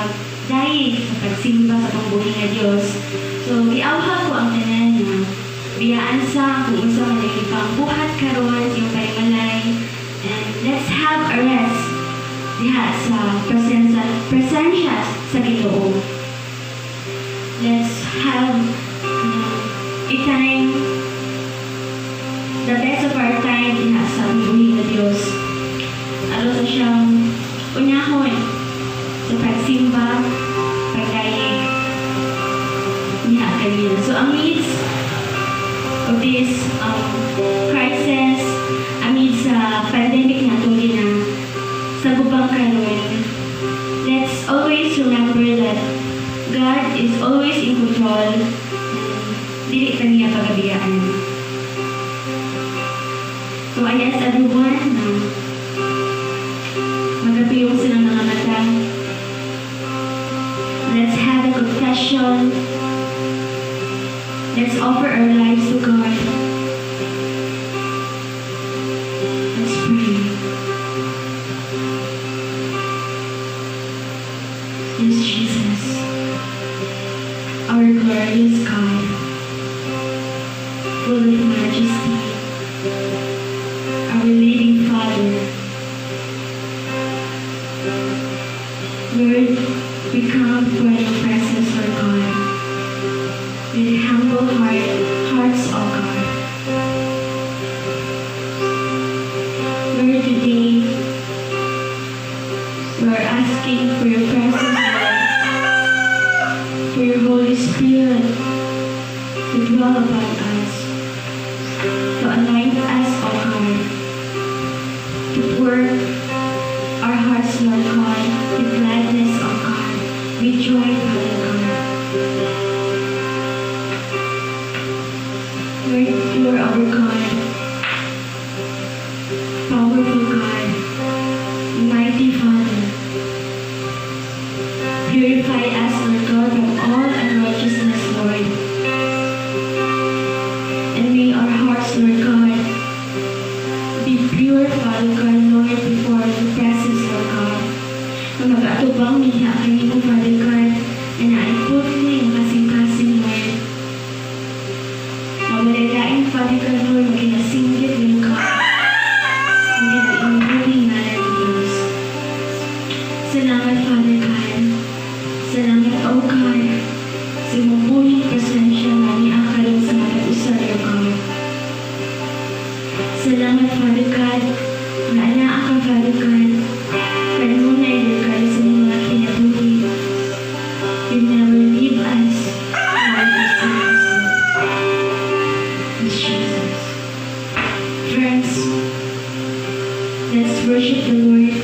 pagdayeg sa pagsimba sa pambuhi nga Dios. So giawha ko ang tanan nga biyaan sa kung unsa man ang ipang buhat karon sa iyong panimalay, and let's have a rest diha sa presensya sa Ginoo. Let's have a time, the best of our time diha sa pambuhi nga Dios. Alo sa siyang unyahon sa pagsimba, pagdayeg niya kanina. So amidst of this crisis, amidst sa pandemic na tuloy na sa gubang karon, let's always remember that God is always in control. Dili pa niya pagabiyaan. So I ask everyone na magapiyong silang mga mata. Let's have a confession. Let's offer our lives to God. Let's pray. Yes, Jesus, our glorious God, full of majesty, our living Father. Lord, we come before your presence, Lord God, with humble hearts, O God. Lord, today, we are asking for your presence, Lord, for your Holy Spirit to dwell upon us, to anoint us, O God, to pour our hearts, Lord God, with gladness, O God, with joy, Father God. Lord, you are our God, powerful God, mighty Father. Purify us, Lord God, from all unrighteousness, Lord. And may our hearts, Lord God, be pure, Father God, Lord, before your presence, Lord God. Na mag-atubang niya kanino, Father God, na naipot niya yung kasing-kasing, Lord. Mawalalain, Father God, Lord, magkinasinggit ng God. Hindi na inubuling ngalan ng Diyos. Salamat, Father God. Salamat, O God, sa mabuling presensya na niakaroon sa matausan, O God. Salamat, Father God, na anaa ka, Father God, kanunay, Lord God, sa mga kinabuhi. You never leave us, nor forsake us, Lord. Yes, Jesus. Friends, let's worship the Lord.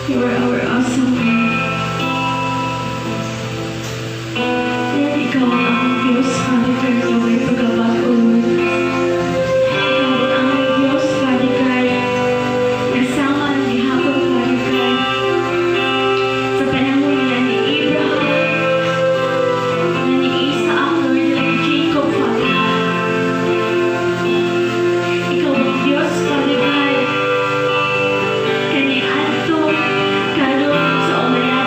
You are our awesome God. Lord, ikaw ang aming Diyos, Father God, na may pagkabago, Lord. Ikaw ang aming Diyos, Father God, nasama ng gihapon, Father God, sa panahon nila ni Abraham, na ni Isaac, Lord, na ni Jacob, Father God. Ikaw ang Diyos, Father God, kani adto karon sa umanan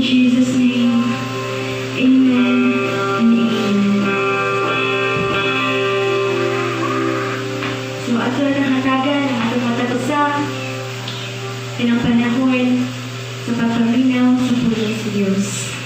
Jesus' name, amen and amen. So, ato na nakatagan ang atong matag-usa pinang panahon sa pagpaminaw sa puli sa Diyos.